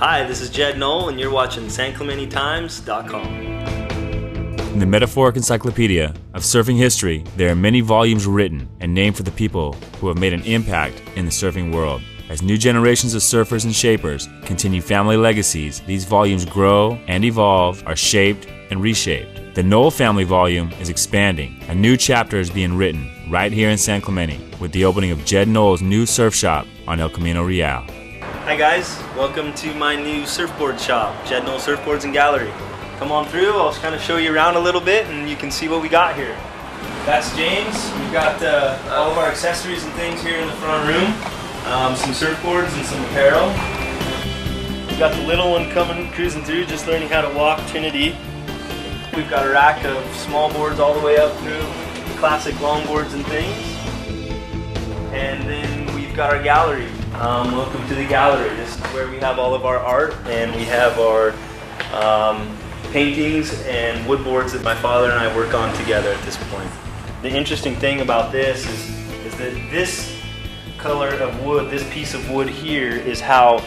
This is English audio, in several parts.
Hi, this is Jed Noll, and you're watching SCTimes.com. In the metaphoric encyclopedia of surfing history, there are many volumes written and named for the people who have made an impact in the surfing world. As new generations of surfers and shapers continue family legacies, these volumes grow and evolve, are shaped and reshaped. The Noll family volume is expanding. A new chapter is being written right here in San Clemente with the opening of Jed Noll's new surf shop on El Camino Real. Hi guys, welcome to my new surfboard shop, Jed Noll Surfboards and Gallery. Come on through, I'll kind of show you around a little bit and you can see what we got here. That's James. We've got all of our accessories and things here in the front room. Some surfboards and some apparel. We've got the little one coming, cruising through, just learning how to walk, Trinity. We've got a rack of small boards all the way up through classic longboards and things. And then we've got our gallery. Welcome to the gallery. This is where we have all of our art, and we have our paintings and wood boards that my father and I work on together at this point. The interesting thing about this is that this color of wood, this piece of wood here, is how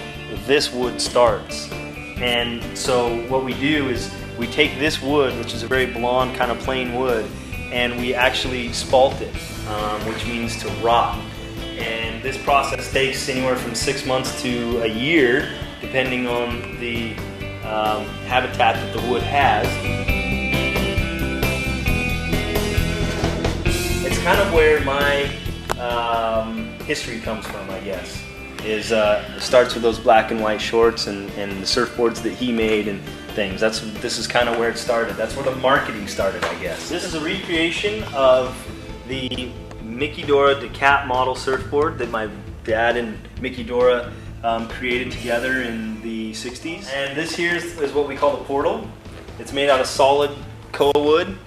this wood starts. And so what we do is we take this wood, which is a very blonde kind of plain wood, and we actually spalt it, which means to rot. And this process takes anywhere from 6 months to a year, depending on the habitat that the wood has. It's kind of where my history comes from, I guess. It starts with those black and white shorts and the surfboards that he made and things. This is kind of where it started. That's where the marketing started, I guess. This is a recreation of the Mickey Dora DeCap model surfboard that my dad and Mickey Dora created together in the 60s. And this here is what we call the portal. It's made out of solid koa wood.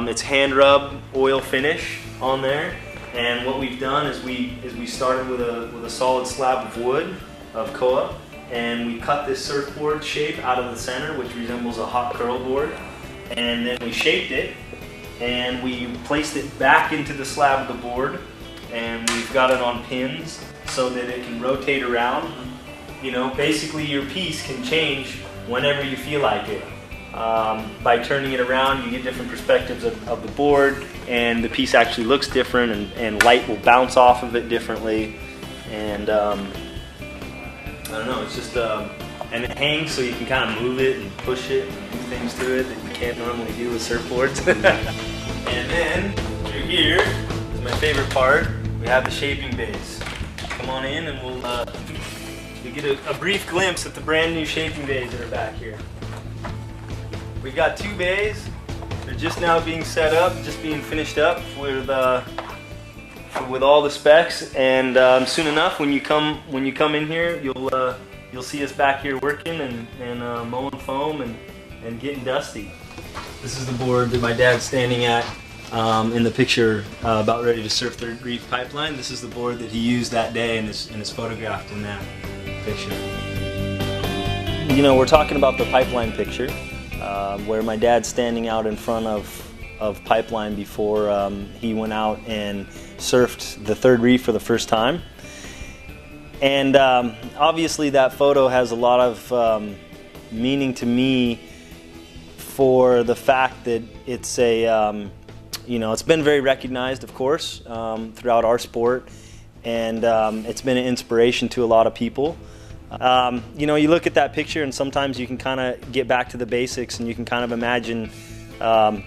It's hand rub oil finish on there. And what we've done is we started with a solid slab of wood of koa, and we cut this surfboard shape out of the center, which resembles a hot curl board. And then we shaped it, and we placed it back into the slab of the board, and we've got it on pins so that it can rotate around. You know, basically your piece can change whenever you feel like it. By turning it around, you get different perspectives of the board, and the piece actually looks different, and light will bounce off of it differently. And I don't know, it's just, and it hangs so you can kind of move it and push it and do things to it that you can't normally do with surfboards. And then, through here is my favorite part. We have the shaping bays. Come on in and you'll get a brief glimpse at the brand new shaping bays that are back here. We've got 2 bays. They're just now being set up, just being finished up with all the specs. And soon enough, when you come in here, you'll see us back here working and mowing foam and getting dusty. This is the board that my dad's standing at in the picture about ready to surf Third Reef Pipeline. This is the board that he used that day and is photographed in that picture. You know, we're talking about the pipeline picture where my dad's standing out in front of pipeline before he went out and surfed the Third Reef for the first time. And obviously that photo has a lot of meaning to me for the fact that it's it's been very recognized, of course, throughout our sport, and it's been an inspiration to a lot of people. You know, you look at that picture and sometimes you can kind of get back to the basics and you can kind of imagine, kind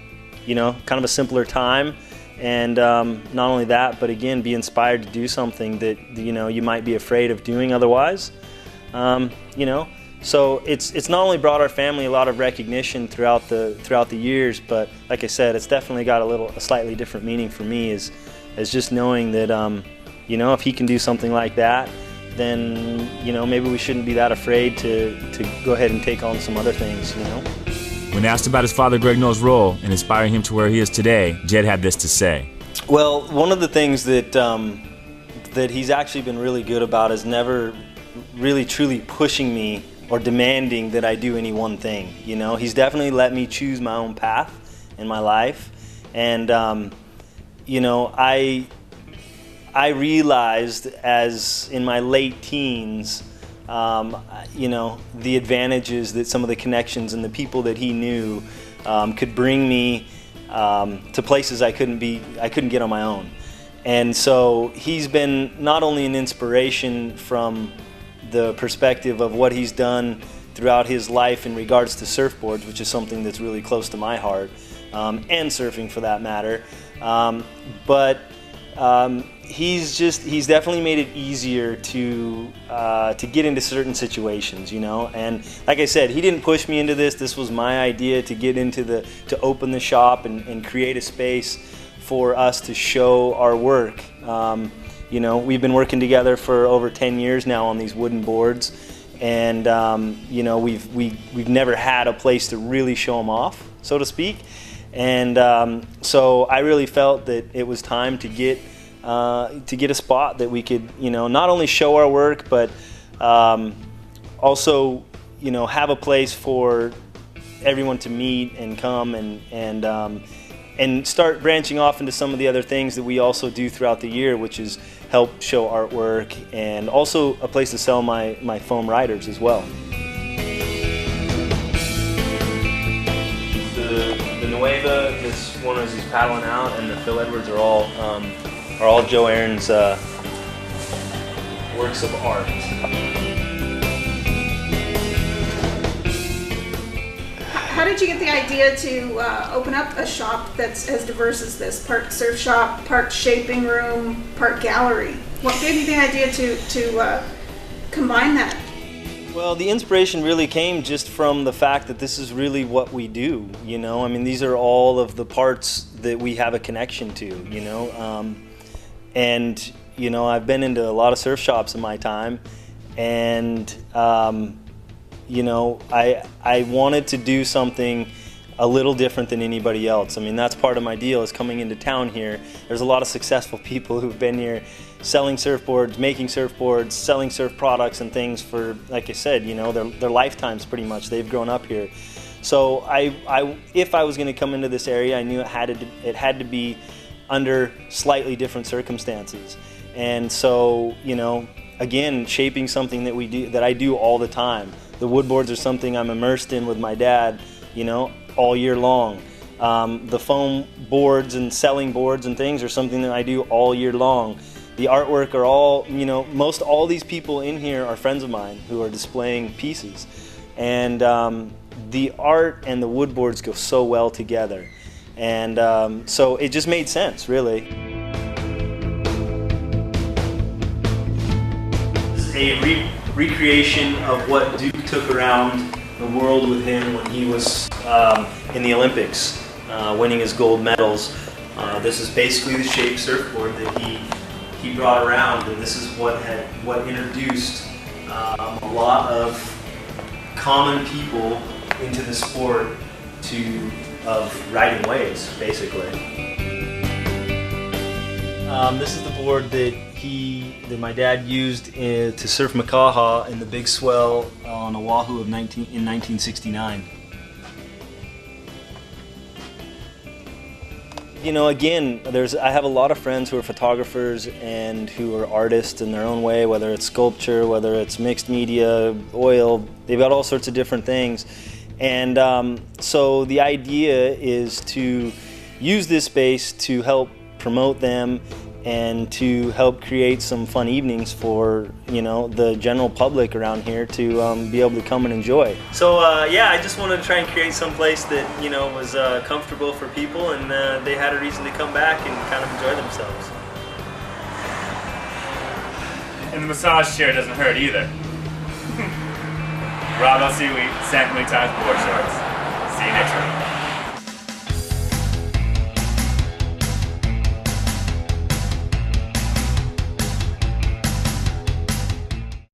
of a simpler time. And not only that, but again, be inspired to do something that, you might be afraid of doing otherwise. So it's not only brought our family a lot of recognition throughout the years, but like I said, it's definitely got a slightly different meaning for me as just knowing that, if he can do something like that, then, maybe we shouldn't be that afraid to go ahead and take on some other things, When asked about his father Greg Noll's role in inspiring him to where he is today, Jed had this to say. Well, one of the things that he's actually been really good about is never really truly pushing me or demanding that I do any one thing. He's definitely let me choose my own path in my life, and I realized as in my late teens, you know, the advantages that some of the connections and the people that he knew could bring me to places I couldn't get on my own. And so he's been not only an inspiration from the perspective of what he's done throughout his life in regards to surfboards, which is something that's really close to my heart, and surfing for that matter, but he's definitely made it easier to get into certain situations, you know. And like I said, he didn't push me into this. This was my idea to get into to open the shop and create a space for us to show our work. You know, we've been working together for over 10 years now on these wooden boards, and you know, we've never had a place to really show them off, so to speak. And so I really felt that it was time to get a spot that we could, you know, not only show our work, but also, you know, have a place for everyone to meet and come and start branching off into some of the other things that we also do throughout the year, which is help show artwork and also a place to sell my foam riders as well. The Nueva, this one as he's paddling out, and the Phil Edwards are all Joe Aaron's works of art. How did you get the idea to open up a shop that's as diverse as this? Part surf shop, part shaping room, part gallery. What gave you the idea to combine that? Well, the inspiration really came just from the fact that this is really what we do, you know. I mean, these are all of the parts that we have a connection to, you know. And, you know, I've been into a lot of surf shops in my time, and you know, I wanted to do something a little different than anybody else. I mean, that's part of my deal, is coming into town here. There's a lot of successful people who've been here selling surfboards, making surfboards, selling surf products and things for, like I said, you know, their lifetimes pretty much. They've grown up here. So if I was going to come into this area, I knew it had to be under slightly different circumstances. And so, you know, again, shaping something that I do all the time. The wood boards are something I'm immersed in with my dad, you know, all year long. The foam boards and selling boards and things are something that I do all year long. The artwork are all, you know, all these people in here are friends of mine who are displaying pieces. And the art and the wood boards go so well together. And so it just made sense, really. This is a recreation of what Duke took around the world with him when he was in the Olympics, winning his gold medals. This is basically the shaped surfboard that he brought around, and this is what introduced a lot of common people into the sport of riding waves, basically. This is the board that my dad used to surf Makaha in the big swell on Oahu in 1969. You know, again, I have a lot of friends who are photographers and who are artists in their own way, whether it's sculpture, whether it's mixed media, oil, they've got all sorts of different things. And so the idea is to use this space to help promote them and to help create some fun evenings for, you know, the general public around here to be able to come and enjoy. So yeah, I just wanted to try and create some place that, you know, was comfortable for people, and they had a reason to come back and kind of enjoy themselves. And the massage chair doesn't hurt either. Rob Elseewi, SCTimes BoardShorts. See you next week.